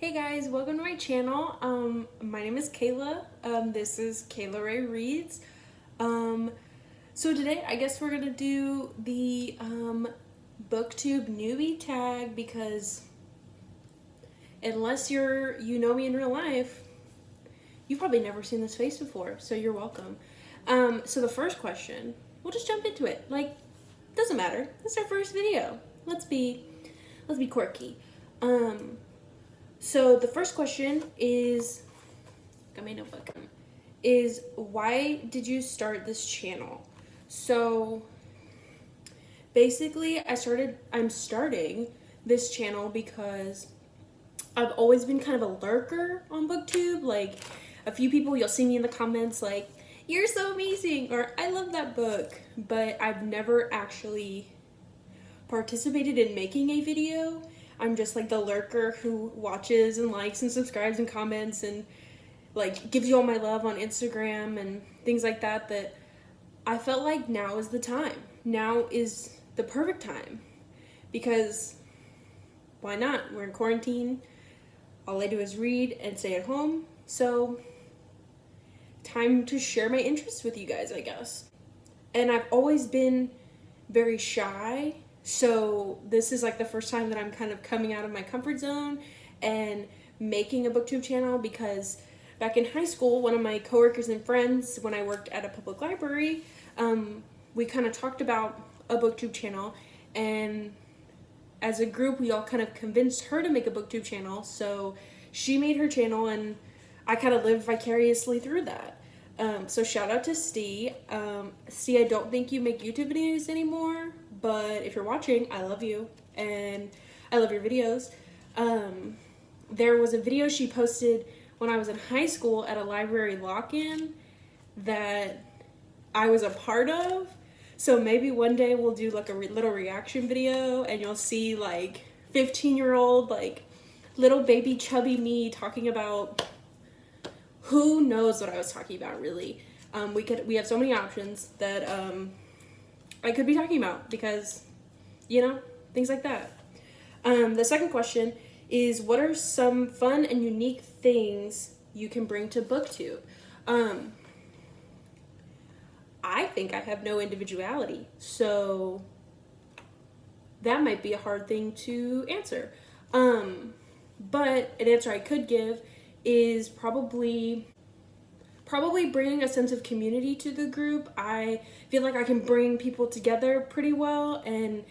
Hey guys, welcome to my channel. My name is Kayla. This is Kayla Ray Reads. So today I guess we're gonna do the BookTube Newbie Tag because unless you know me in real life, you've probably never seen this face before, so you're welcome. So the first question, we'll just jump into it. Like, doesn't matter. This is our first video. Let's be quirky. So the first question is, got my notebook, is why did you start this channel? So basically I'm starting this channel because I've always been kind of a lurker on BookTube. Like, a few people, you'll see me in the comments like, you're so amazing, or I love that book, but I've never actually participated in making a video. I'm just like the lurker who watches and likes and subscribes and comments and like gives you all my love on Instagram and things like that, that I felt like now is the time. Now is the perfect time because why not? We're in quarantine. All I do is read and stay at home. So time to share my interests with you guys, I guess. And I've always been very shy. So this is like the first time that I'm kind of coming out of my comfort zone and making a BookTube channel, because back in high school, one of my coworkers and friends, when I worked at a public library, we kind of talked about a BookTube channel, and as a group, we all kind of convinced her to make a BookTube channel. So she made her channel and I kind of lived vicariously through that. So shout out to Steve. Steve, I don't think you make YouTube videos anymore, but if you're watching, I love you and I love your videos. There was a video she posted when I was in high school at a library lock-in that I was a part of. So maybe one day we'll do like a little reaction video and you'll see like 15-year-old, like little baby chubby me talking about who knows what I was talking about, really. We have so many options that I could be talking about because, you know, things like that. The second question is, what are some fun and unique things you can bring to BookTube? I think I have no individuality, so that might be a hard thing to answer. But an answer I could give is probably bringing a sense of community to the group. I feel like I can bring people together pretty well, and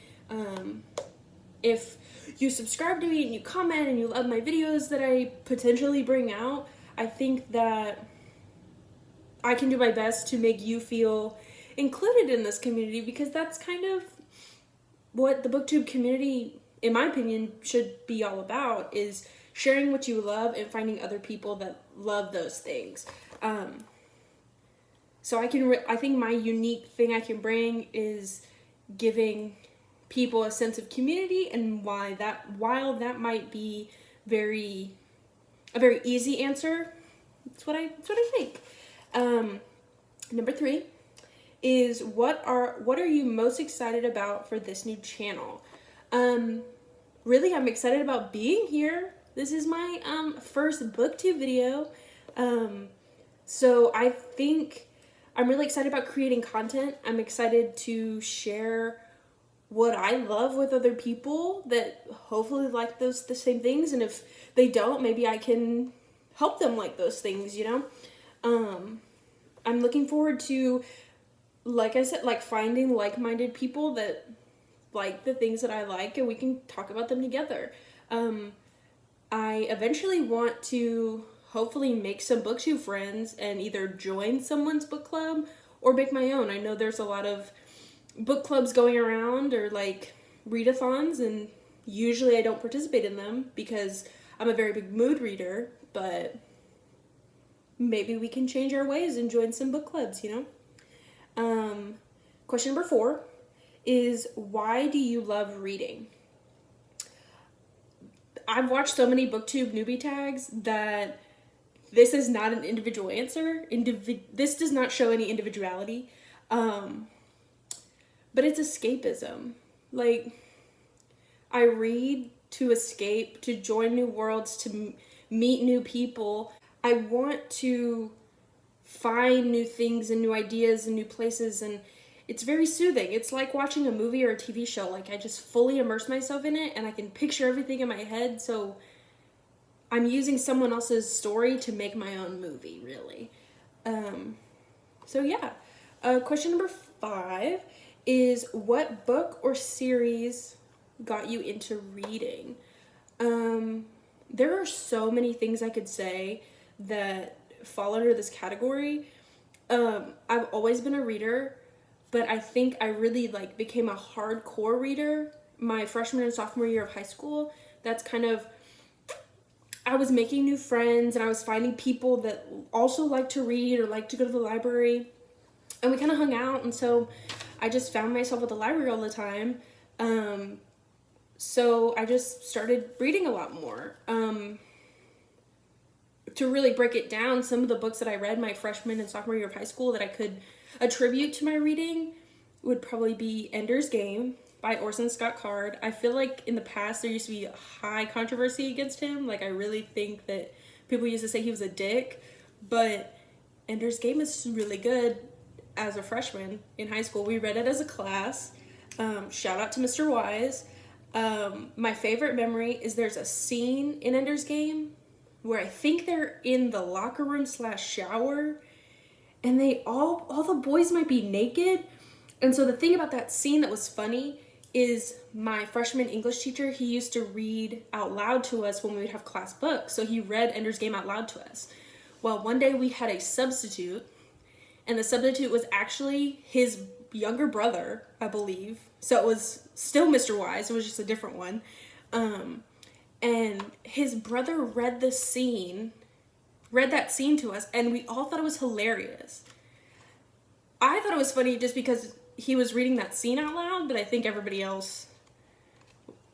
if you subscribe to me and you comment and you love my videos that I potentially bring out, I think that I can do my best to make you feel included in this community, because that's kind of what the BookTube community, in my opinion, should be all about, is sharing what you love and finding other people that love those things. So I think my unique thing I can bring is giving people a sense of community, and while that might be a very easy answer, that's what I think. Number 3 is, what are you most excited about for this new channel? Really, I'm excited about being here. This is my first BookTube video. So I think I'm really excited about creating content. I'm excited to share what I love with other people that hopefully like the same things, and if they don't, maybe I can help them like those things, you know? I'm looking forward to, like I said, like finding like-minded people that like the things that I like, and we can talk about them together. I eventually want to hopefully make some BookTube friends and either join someone's book club or make my own. I know there's a lot of book clubs going around, or like readathons, and usually I don't participate in them because I'm a very big mood reader, but maybe we can change our ways and join some book clubs, you know? Question number 4 is, why do you love reading? I've watched so many BookTube Newbie Tags that this is not an individual answer. This does not show any individuality. But it's escapism. Like, I read to escape, to join new worlds, to meet new people. I want to find new things and new ideas and new places, and it's very soothing. It's like watching a movie or a TV show. Like, I just fully immerse myself in it, and I can picture everything in my head, so I'm using someone else's story to make my own movie, really. So yeah. Question number 5 is, what book or series got you into reading? There are so many things I could say that fall under this category. I've always been a reader, but I think I really became a hardcore reader my freshman and sophomore year of high school. That's kind of, I was making new friends, and I was finding people that also like to read or like to go to the library, and we kind of hung out, and so I just found myself at the library all the time. So I just started reading a lot more. To really break it down, some of the books that I read my freshman and sophomore year of high school that I could attribute to my reading would probably be Ender's Game by Orson Scott Card. I feel like in the past there used to be a high controversy against him. Like, I really think that people used to say he was a dick, but Ender's Game is really good. As a freshman in high school, we read it as a class. Shout out to Mr. Wise. My favorite memory is there's a scene in Ender's Game where I think they're in the locker room / shower, and they all the boys might be naked. And so the thing about that scene that was funny is my freshman English teacher, he used to read out loud to us when we would have class books. So he read Ender's Game out loud to us. Well, one day we had a substitute, and the substitute was actually his younger brother, I believe. So it was still Mr. Wise, it was just a different one. And his brother read that scene to us, and we all thought it was hilarious. I thought it was funny just because he was reading that scene out loud, but I think everybody else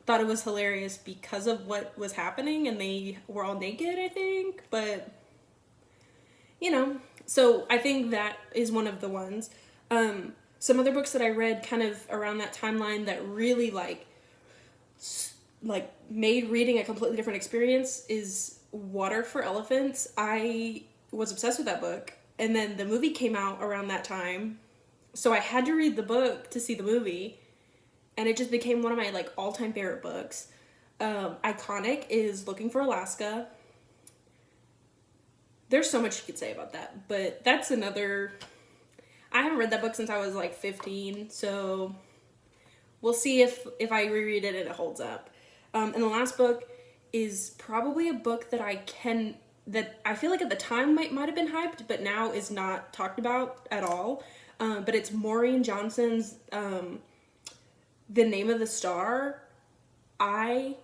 thought it was hilarious because of what was happening, and they were all naked, I think. But, you know, so I think that is one of the ones. Some other books that I read kind of around that timeline that really made reading a completely different experience is Water for Elephants. I was obsessed with that book, and then the movie came out around that time, so I had to read the book to see the movie, and it just became one of my all-time favorite books. Iconic is Looking for Alaska. There's so much you could say about that, but that's another... I haven't read that book since I was 15, so we'll see if I reread it and it holds up. And the last book is probably a book that I feel like at the time might have been hyped, but now is not talked about at all. But it's Maureen Johnson's The Name of the Star. I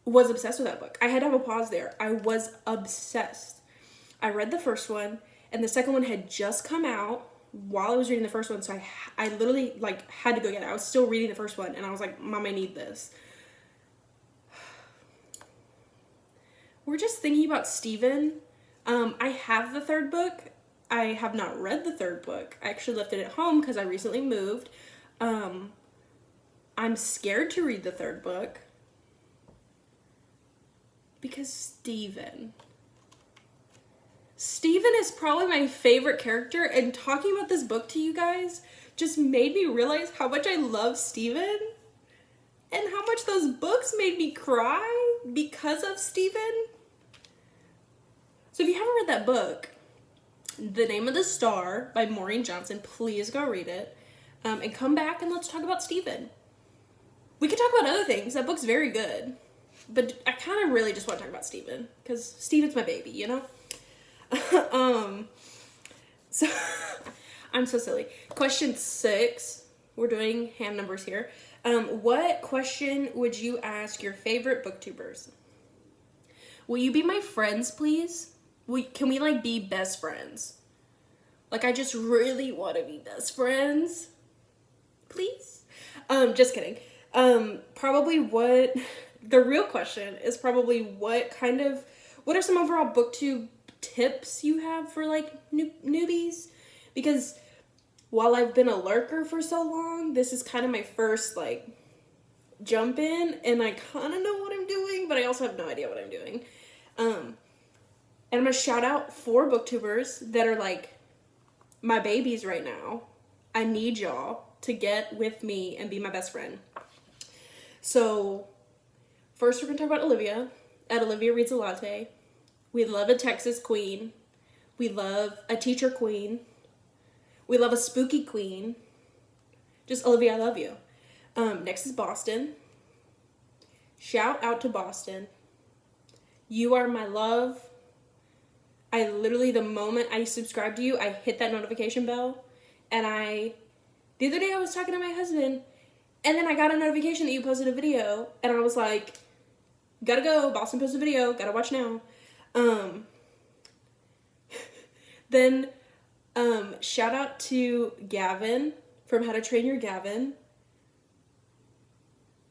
was obsessed with that book. I had to have a pause there. I was obsessed. I read the first one, and the second one had just come out while I was reading the first one, so I literally had to go get it. I was still reading the first one, and I was like, Mom, I need this. We're just thinking about Stephen. I have the third book. I have not read the third book. I actually left it at home because I recently moved. I'm scared to read the third book because Stephen is probably my favorite character, and talking about this book to you guys just made me realize how much I love Stephen and how much those books made me cry because of Stephen. So if you haven't read that book, The Name of the Star by Maureen Johnson, please go read it, and come back and let's talk about Stephen. We could talk about other things. That book's very good, but I kind of really just want to talk about Stephen because Stephen's my baby, you know? So I'm so silly. Question 6. We're doing hand numbers here. What question would you ask your favorite booktubers? Will you be my friends, please? Can we be best friends? I just really want to be best friends. Please? Just kidding. Probably the real question is probably what are some overall booktube tips you have for newbies? Because while I've been a lurker for so long, this is kind of my first jump in, and I kind of know what I'm doing, but I also have no idea what I'm doing. And I'm gonna shout out 4 booktubers that are like my babies right now. I need y'all to get with me and be my best friend. So first we're gonna talk about Olivia at Olivia Reads a Latte. We love a Texas queen. We love a teacher queen. We love a spooky queen. Just Olivia, I love you. Next is Boston. Shout out to Boston. You are my love. I literally, the moment I subscribed to you, I hit that notification bell. And the other day I was talking to my husband, and then I got a notification that you posted a video, and I was like, gotta go, Boston posted a video, gotta watch now. Then, shout out to Gavin from How to Train Your Gavin.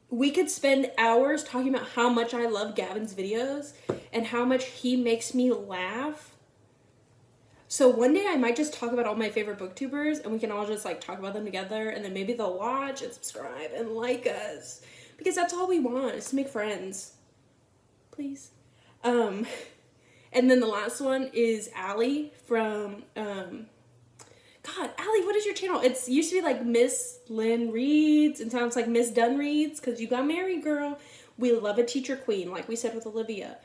We could spend hours talking about how much I love Gavin's videos and how much he makes me laugh. So one day I might just talk about all my favorite booktubers, and we can all just like talk about them together, and then maybe they'll watch and subscribe and like us, because that's all we want, is to make friends. Please. And then the last one is Allie from, God, Allie, what is your channel? It's used to be like Miss Lynn Reads, and now it's like Miss Dunn Reads, because you got married, girl. We love a teacher queen, like we said with Olivia.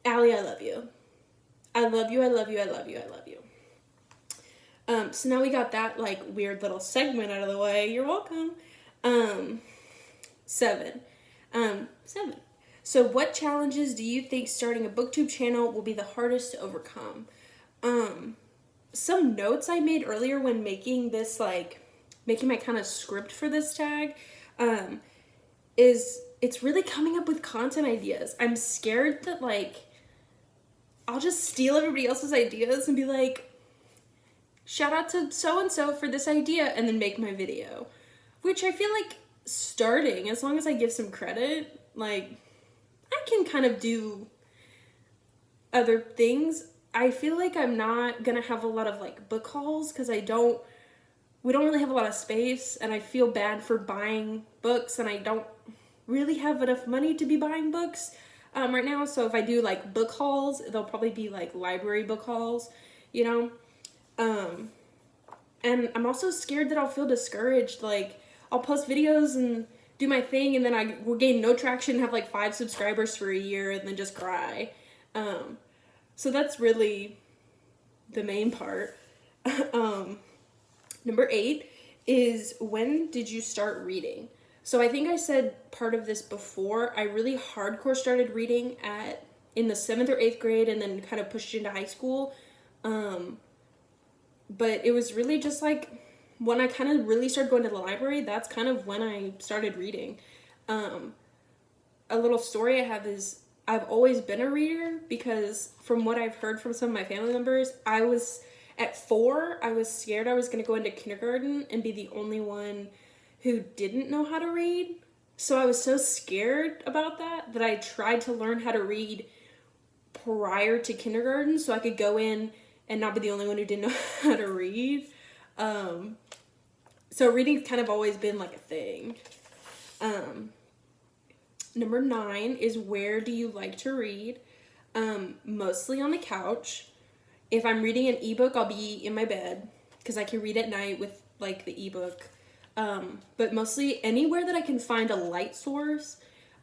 Allie, I love you. I love you, I love you, I love you, I love you. So now we got that like weird little segment out of the way. You're welcome. 7. So what challenges do you think starting a booktube channel will be the hardest to overcome? Some notes I made earlier when making this, like, making my kind of script for this tag, is it's really coming up with content ideas. I'm scared that, like, I'll just steal everybody else's ideas and be like, shout out to so-and-so for this idea, and then make my video. Which I feel like starting, as long as I give some credit, like, I can kind of do other things. I feel like I'm not gonna have a lot of like book hauls, because we don't really have a lot of space, and I feel bad for buying books, and I don't really have enough money to be buying books right now. So if I do like book hauls, they'll probably be like library book hauls, you know. And I'm also scared that I'll feel discouraged. Like, I'll post videos and do my thing, and then I will gain no traction, have like 5 subscribers for a year, and then just cry. So that's really the main part. Number 8 is, when did you start reading? So I think I said part of this before. I really hardcore started reading in the 7th or 8th grade, and then kind of pushed into high school. But it was really just like, when I kind of really started going to the library, that's kind of when I started reading. A little story I have is, I've always been a reader, because from what I've heard from some of my family members, at 4, I was scared I was going to go into kindergarten and be the only one who didn't know how to read. So I was so scared about that I tried to learn how to read prior to kindergarten, so I could go in and not be the only one who didn't know how to read. So reading's kind of always been like a thing. Number 9 is, where do you like to read? Mostly on the couch. If I'm reading an ebook, I'll be in my bed, because I can read at night with like the ebook. But mostly anywhere that I can find a light source.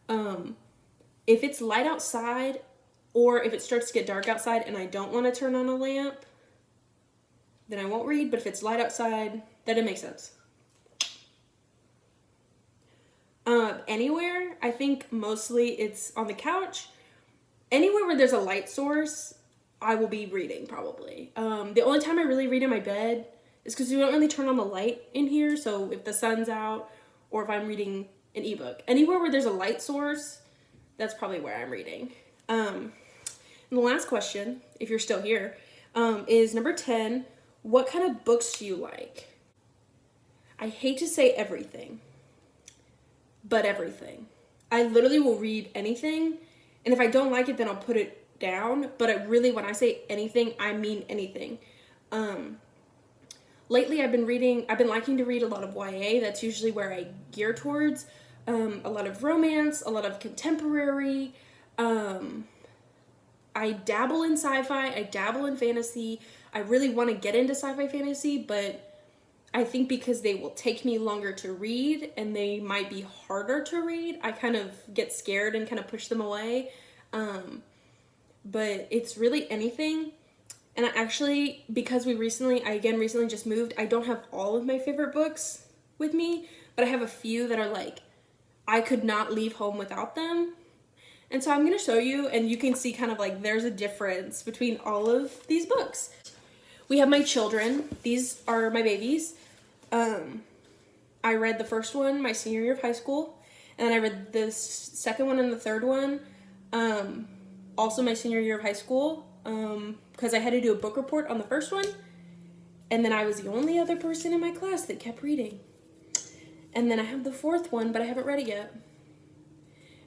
If it's light outside, or if it starts to get dark outside and I don't want to turn on a lamp, then I won't read. But if it's light outside, that didn't make sense. Anywhere, I think mostly it's on the couch. Anywhere where there's a light source, I will be reading, probably. The only time I really read in my bed is because we don't really turn on the light in here, so if the sun's out, or if I'm reading an ebook. Anywhere where there's a light source, that's probably where I'm reading. And the last question, if you're still here, is number 10. What kind of books do you like? I hate to say everything, but everything. I literally will read anything, and if I don't like it, then I'll put it down. But when I say anything, I mean anything. lately I've been liking to read a lot of YA. That's usually where I gear towards. A lot of romance, a lot of contemporary. I dabble in sci-fi, I dabble in fantasy. I really want to get into sci-fi fantasy, but I think because they will take me longer to read and they might be harder to read, I kind of get scared and kind of push them away. But it's really anything. And I actually, because I recently just moved, I don't have all of my favorite books with me, but I have a few that are like, I could not leave home without them. And so I'm going to show you, and you can see kind of like there's a difference between all of these books. We have my children. These are my babies. I read the first one my senior year of high school, and then I read the second one and the third one also my senior year of high school, because I had to do a book report on the first one, and then I was the only other person in my class that kept reading. And then I have the fourth one, but I haven't read it yet.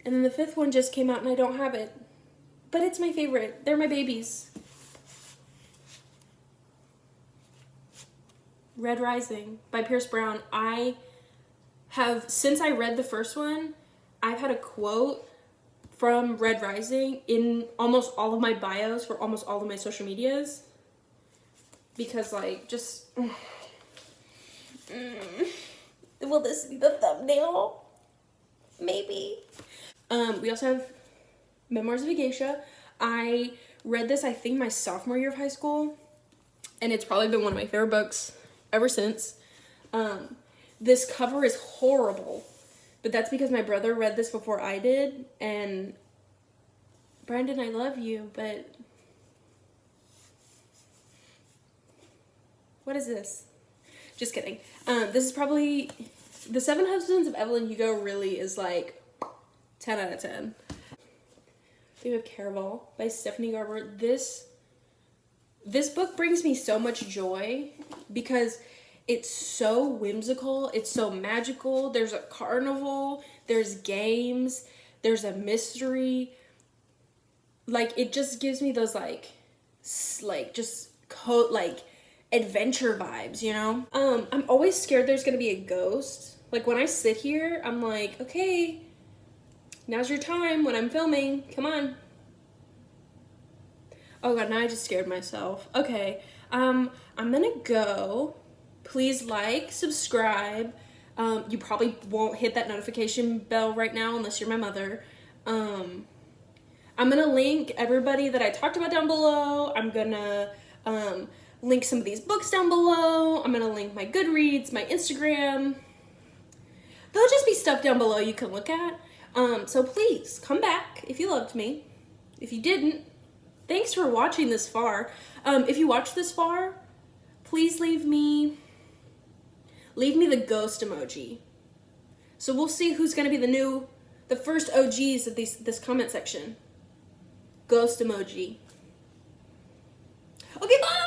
And then the fifth one just came out and I don't have it. But it's my favorite. They're my babies. Red Rising by Pierce Brown. Since I read the first one, I've had a quote from Red Rising in almost all of my bios for almost all of my social medias. Because, like, just... Will this be the thumbnail? Maybe. We also have Memoirs of a Geisha. I read this, I think, my sophomore year of high school, and it's probably been one of my favorite books ever since. This cover is horrible, but that's because my brother read this before I did, and Brandon, I love you, but what is this? Just kidding. This is probably, The Seven Husbands of Evelyn Hugo really is like 10 out of 10. We have Caraval by Stephanie Garber. This book brings me so much joy because it's so whimsical, it's so magical. There's a carnival, there's games, there's a mystery. Like, it just gives me those adventure vibes, you know? I'm always scared there's gonna be a ghost. Like, when I sit here, I'm like, okay, now's your time when I'm filming. Come on. Oh god, now I just scared myself. Okay, I'm gonna go. Please like, subscribe. You probably won't hit that notification bell right now unless you're my mother. I'm gonna link everybody that I talked about down below. I'm gonna link some of these books down below. I'm gonna link my Goodreads, my Instagram. There'll just be stuff down below you can look at. So please come back if you loved me. If you didn't, thanks for watching this far. If you watched this far, please leave me the ghost emoji. So we'll see who's gonna be the first OGs of this comment section. Ghost emoji. Okay, bye!